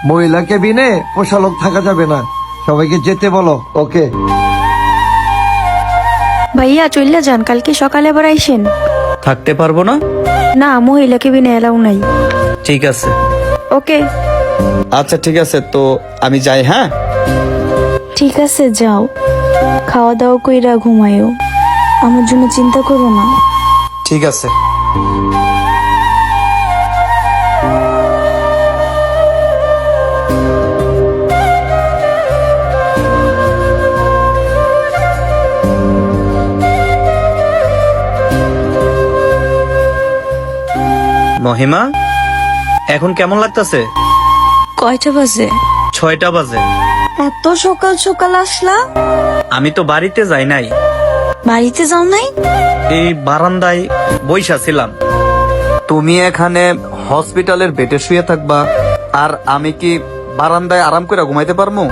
মহিলা কেবিনে পোষা লোক থাকা যাবে না, সবাইকে যেতে বলো। ওকে ভাইয়া চললে যান, কালকে সকালে আবার আইসেন। থাকতে পারবো না। না, মহিলা কেবিনে এলাও নাই। ঠিক আছে। ওকে আচ্ছা ঠিক আছে, তো আমি যাই। হ্যাঁ ঠিক আছে, যাও, খাওয়া দাওয়া কইরা ঘুমায়ও, আমার জন্য চিন্তা করো না। ঠিক আছে। মহিমা, এখন কেমন লাগতেছে? কয়টা বাজে? 6টা বাজে। এত সকাল সকাল আসলা? আমি তো বাড়িতে যাই নাই, বাড়িতে যাও নাই? এই বারান্দায় বইসা ছিলাম। তুমি এখানে হসপিটালের বেডে শুয়ে থাকবা, আর আমি কি বারান্দায় আরাম করে ঘুমাইতে পারবো?